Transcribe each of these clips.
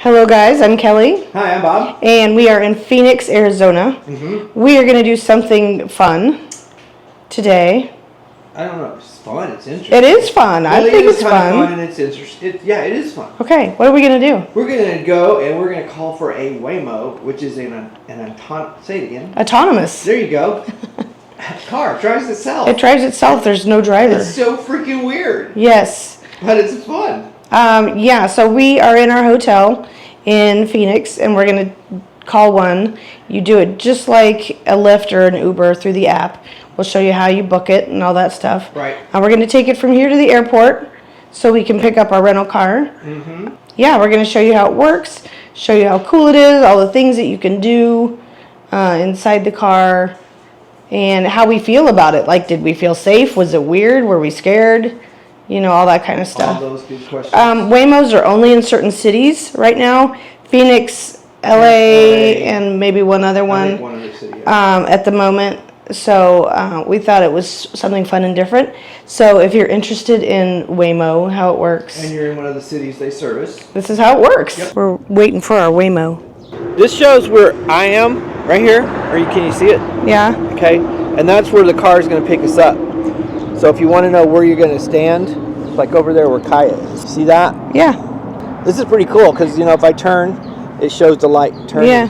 Hello guys, I'm Kelly. Hi, I'm Bob. And we are in Phoenix, Arizona. We are going to do something fun today. I don't know, it's fun, it's interesting. It is fun. I think it's fun. And it's interesting. Yeah, it is fun. Okay, what are we going to do? We're going to go and we're going to call for a Waymo, which is an say it again. Autonomous. There you go. Car drives itself. It drives itself. There's no driver. It's so freaking weird. Yes. But it's fun. Yeah, so we are in our hotel in Phoenix, and we're going to call one. You do it just like a Lyft or an Uber through the app. We'll show you how you book it and all that stuff. Right. And we're going to take it from here to the airport so we can pick up our rental car. Yeah, we're going to show you how it works, show you how cool it is, all the things that you can do inside the car, and how we feel about it. Like, did we feel safe? Was it weird? Were we scared? You know, all that kind of stuff. All those good questions. Waymos are only in certain cities right now. Phoenix, LA, and maybe one other one. I think one other city, yeah. At the moment. So we thought it was something fun and different. So if you're interested in Waymo, how it works. And you're in one of the cities they service. This is how it works. Yep. We're waiting for our Waymo. This shows where I am, right here. Can you see it? Yeah. Okay. And that's where the car is going to pick us up. So if you want to know where you're going to stand, like over there where Kaya is. See that? Yeah. This is pretty cool because, you know, if I turn, it shows the light turning. Yeah.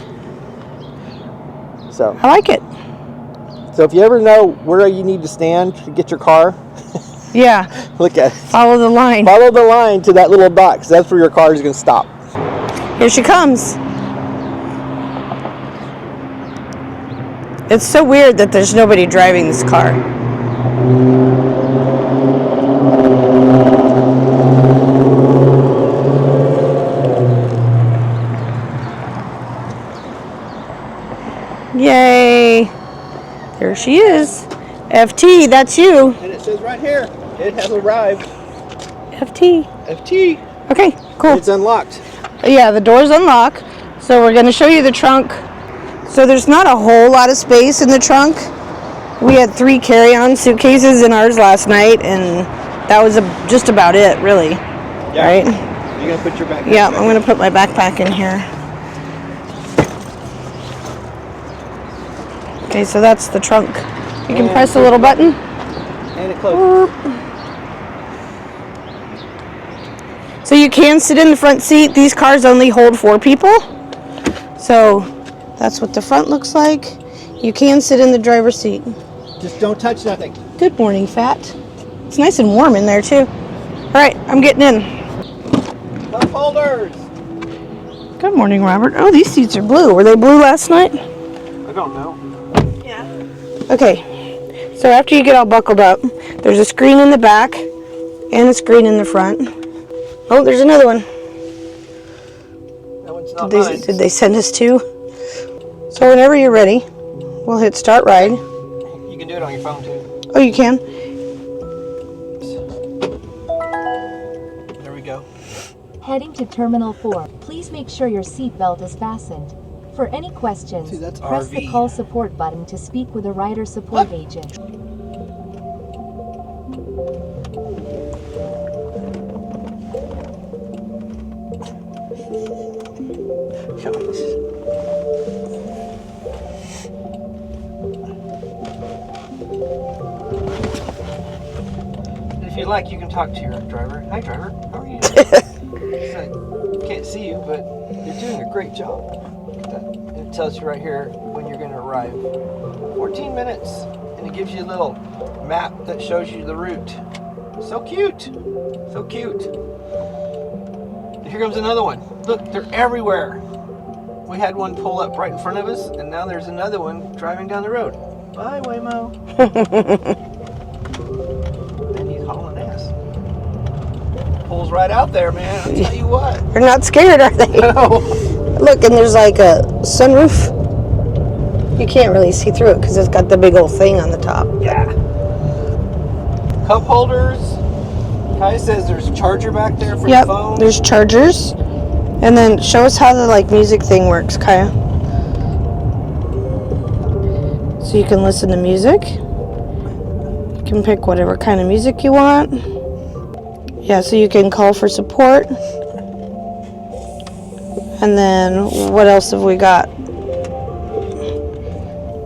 So I like it. So if you ever know where you need to stand to get your car, yeah. Look at it. Follow the line. Follow the line to that little box. That's where your car is going to stop. Here she comes. It's so weird that there's nobody driving this car. Yay! There she is. FT, that's you. And it says right here, it has arrived. FT. FT. Okay, cool. It's unlocked. Yeah, the door's unlocked. So we're going to show you the trunk. So there's not a whole lot of space in the trunk. We had 3 carry-on suitcases in ours last night, and that was just about it, really. Yeah. Right? You're going to put your backpack Yeah, I'm going to put my backpack in here. Okay, so that's the trunk. You can press a little button. And it closes. So you can sit in the front seat. These cars only hold 4 people. So that's what the front looks like. You can sit in the driver's seat. Just don't touch nothing. Good morning, Fat. It's nice and warm in there, too. All right, I'm getting in. Cup holders. Good morning, Robert. Oh, these seats are blue. Were they blue last night? I don't know. Yeah. Okay, so after you get all buckled up, there's a screen in the back and a screen in the front. Oh, there's another one. That one's not Did they send us 2? So whenever you're ready, we'll hit start ride. You can do it on your phone too. Oh, you can? There we go. Heading to Terminal 4. Please make sure your seatbelt is fastened. For any questions, See, that's press RV. the call support button to speak with a rider support agent. If you like, you can talk to your driver. Hi, driver. How are you? Can't see you, but you're doing a great job. Look at that. It tells you right here when you're going to arrive. 14 minutes. And it gives you a little map that shows you the route. So cute. So cute. Here comes another one. Look, they're everywhere. We had one pull up right in front of us, and now there's another one driving down the road. Bye, Waymo. And he's hauling ass. Pulls right out there, man. I'll tell you what. They're not scared, are they? No. Look, and there's like a sunroof. You can't really see through it because it's got the big old thing on the top. Yeah. Cup holders. Kai says there's a charger back there for your phone. Yep, there's chargers. And then show us how the music thing works, Kaya. So you can listen to music. You can pick whatever kind of music you want. Yeah, so you can call for support. And then what else have we got?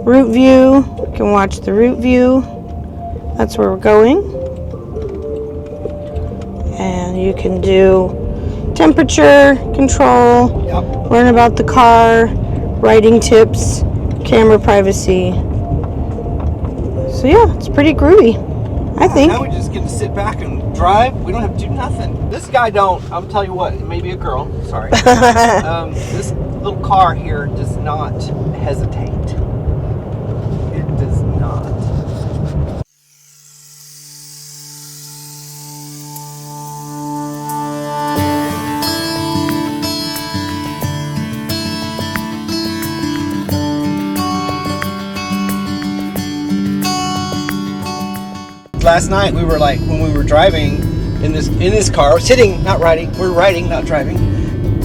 Route view. You can watch the route view. That's where we're going. And you can do temperature control, learn about the car, riding tips, camera privacy. So yeah, it's pretty groovy, I think. Now we just get to sit back and drive. We don't have to do nothing. This guy I'll tell you what, it may be a girl, sorry. This little car here does not hesitate. It does not. Last night we were like, when we were driving in this car, sitting, not riding, we're riding, not driving.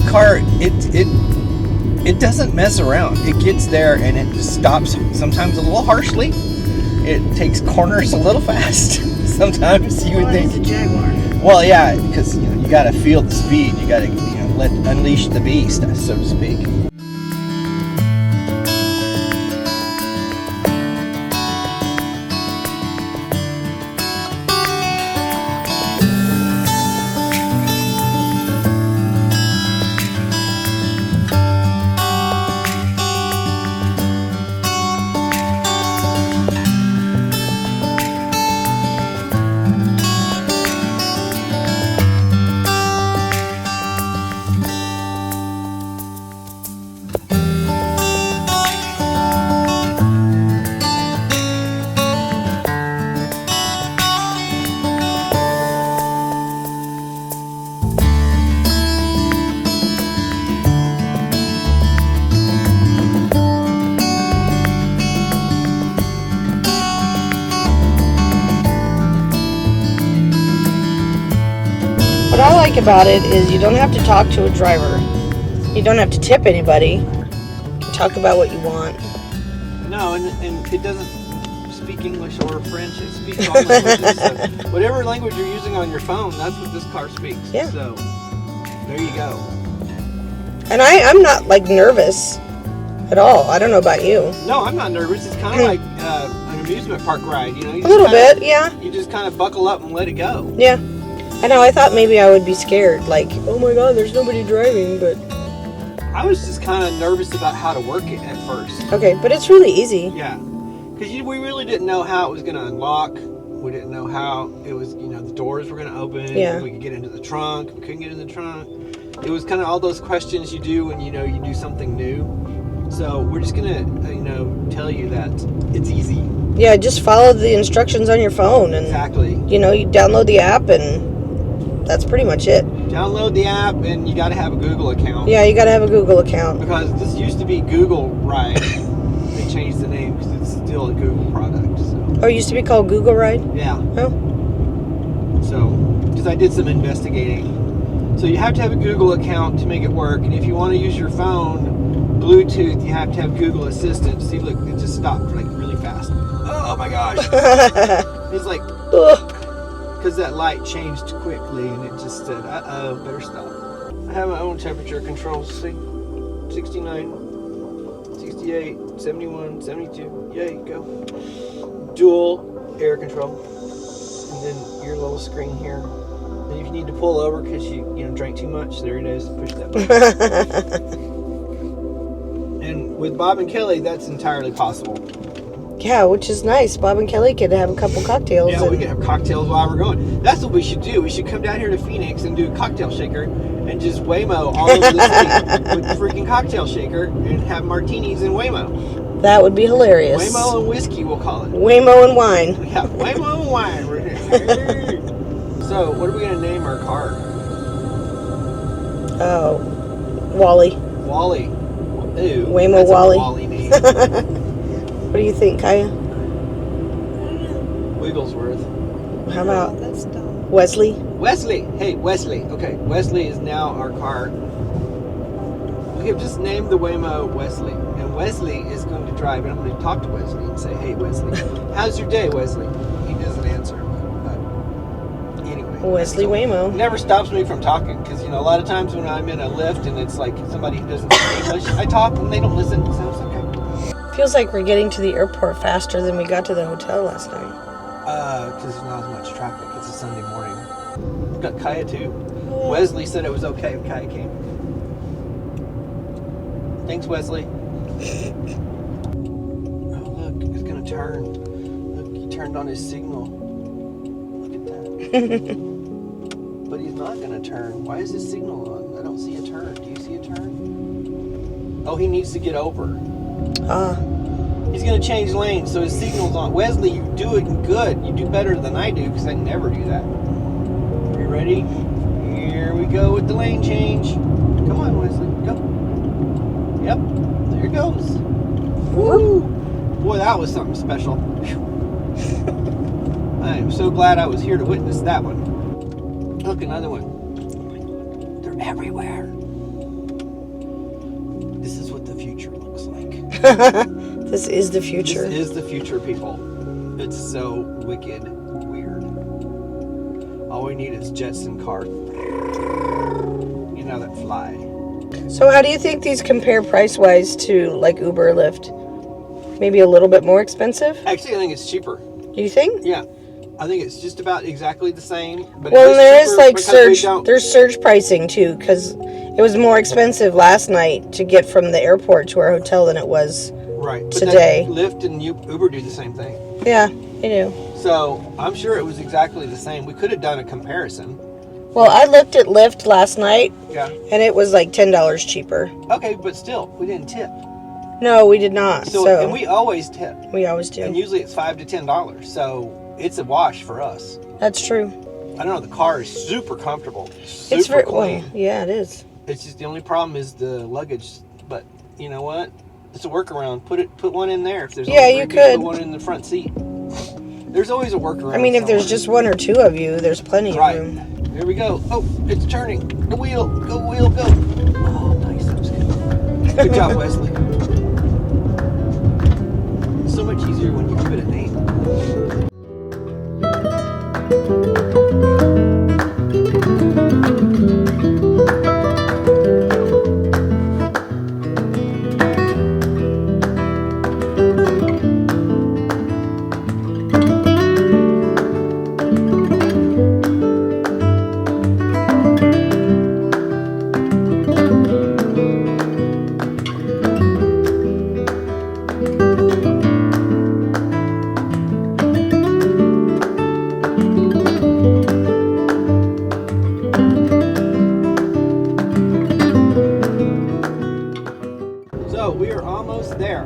Car, it doesn't mess around. It gets there and it just stops sometimes a little harshly. It takes corners a little fast. Sometimes you would think. It's a Jaguar. Well, yeah, because you got to feel the speed. You got to unleash the beast, so to speak. What I like about it is you don't have to talk to a driver. You don't have to tip anybody. You can talk about what you want. No, and it doesn't speak English or French. It speaks all languages. So whatever language you're using on your phone, that's what this car speaks. Yeah. So there you go. And I'm not like nervous at all. I don't know about you. No, I'm not nervous. It's kind of like an amusement park ride. You know, you A little just bit, yeah. You just kind of buckle up and let it go. Yeah. I know, I thought maybe I would be scared. Like, oh my god, there's nobody driving, but... I was just kind of nervous about how to work it at first. Okay, but it's really easy. Yeah. Because we really didn't know how it was going to unlock. We didn't know how it was, the doors were going to open. Yeah. We could get into the trunk. We couldn't get in the trunk. It was kind of all those questions you do when, you do something new. So we're just going to, tell you that it's easy. Yeah, just follow the instructions on your phone. And, Exactly. you download the app and that's pretty much it. Download the app and you got to have a Google account. Yeah, you gotta have a Google account. Because this used to be Google Ride. They changed the name because it's still a Google product. So. Oh, it used to be called Google Ride? Yeah. Oh. So, because I did some investigating. So you have to have a Google account to make it work. And if you want to use your phone, Bluetooth, you have to have Google Assistant. See, look, it just stopped like really fast. Oh my gosh. It's like, Ugh. because that light changed quickly and it just said, uh-oh, better stop. I have my own temperature controls, see? 69, 68, 71, 72, yay, go. Dual air control. And then your little screen here. And if you need to pull over because you drank too much, there it is, push that button. And with Bob and Kelly, that's entirely possible. Yeah, which is nice. Bob and Kelly could have a couple cocktails. Yeah, we could have cocktails while we're going. That's what we should do. We should come down here to Phoenix and do a cocktail shaker and just Waymo all over the city with the freaking cocktail shaker and have martinis and Waymo. That would be hilarious. Waymo and whiskey, we'll call it. Waymo and wine. Yeah, Waymo and wine. So, what are we going to name our car? Oh, Wally. Wally. Ew. Waymo That's Wally. A Wally name. What do you think, Kaya? Wigglesworth. How about That's dumb. Wesley? Wesley. Hey, Wesley. Okay, Wesley is now our car. We have just named the Waymo Wesley. And Wesley is going to drive. And I'm going to talk to Wesley and say, hey, Wesley, how's your day, Wesley? He doesn't answer. But anyway. Wesley Waymo. It never stops me from talking because, you know, a lot of times when I'm in a lift and it's like somebody who doesn't speak English, I talk and they don't listen, so it's okay. Feels like we're getting to the airport faster than we got to the hotel last night. Because there's not as much traffic. It's a Sunday morning. We've got Kaya too. Wesley said it was okay if Kaya came. Thanks, Wesley. Oh, look, it's gonna turn. Look, he turned on his signal. Look at that. But he's not gonna turn. Why is his signal on? I don't see a turn. Do you see a turn? Oh, he needs to get over. He's gonna change lanes, so his signal's on. Wesley, you do it good. You do better than I do, because I never do that. Are you ready? Here we go with the lane change. Come on, Wesley, go. Yep, there it goes. Woo! Boy, that was something special. I am so glad I was here to witness that one. Look, another one. They're everywhere. This is what the future looks like. This is the future. This is the future, people. It's so wicked weird. All we need is jets and cars. You know, that fly. So how do you think these compare price-wise to like Uber or Lyft? Maybe a little bit more expensive? Actually, I think it's cheaper. Do you think? Yeah. I think it's just about exactly the same. But Well, there is cheaper like because we surge. don't- There's surge pricing too, because it was more expensive last night to get from the airport to our hotel than it was. Right. But today. then Lyft and Uber do the same thing. Yeah, I do. So I'm sure it was exactly the same. We could have done a comparison. Well, I looked at Lyft last night, Yeah. and it was like $10 cheaper. Okay, but still, we didn't tip. No, we did not. So, So, and we always tip. we always do. And usually it's $5 to $10. So it's a wash for us. That's true. I don't know. The car is super comfortable. Super It's very clean. well. Yeah, it is. It's just the only problem is the luggage. But you know what? It's a workaround. Put one in there if there's. Yeah, only you three people, could. Put one in the front seat. There's always a workaround. I mean, if there's somewhere. just one or two of you, there's plenty of Right. room. Here we go. Oh, it's turning. The wheel. Go wheel. Go. Oh, nice. That was good. Good job, Wesley. It's so much easier when you give it a name. So we are almost there.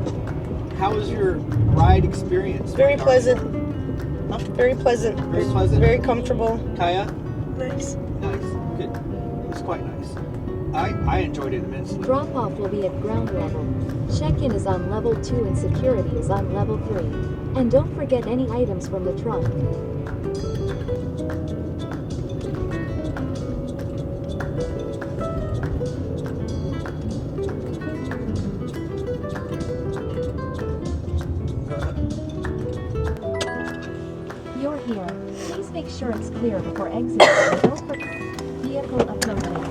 How was your ride experience? Very sweetheart? pleasant. Huh? Very pleasant. Very pleasant? Very comfortable. Kaya? Nice. Nice. Good. It was quite nice. I enjoyed it immensely. Drop off will be at ground level. Check-in is on level 2 and security is on level 3. And don't forget any items from the trunk. You're here. Please make sure it's clear before exiting. And don't forget vehicle approaching. You're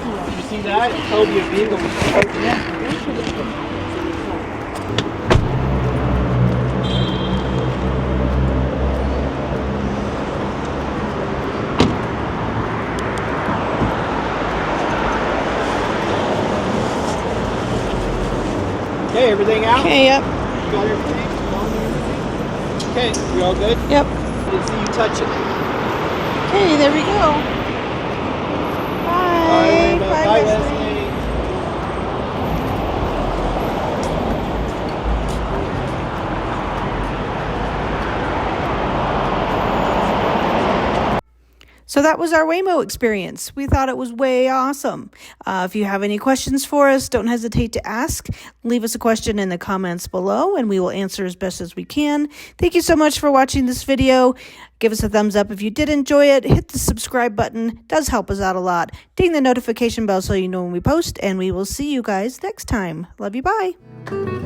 here. Did you see that? It told you a vehicle was approaching. Don't forget any items in the trunk. Okay, everything out? Okay, yep. You got everything? You all got everything? Okay, we all good? Yep. I didn't see you touch it. Okay, there we go. Bye. Bye, Wesley. Wesley. So that was our Waymo experience. We thought it was way awesome. If you have any questions for us, don't hesitate to ask. Leave us a question in the comments below and we will answer as best as we can. Thank you so much for watching this video. Give us a thumbs up if you did enjoy it. Hit the subscribe button. It does help us out a lot. Ding the notification bell so you know when we post, and we will see you guys next time. Love you. Bye.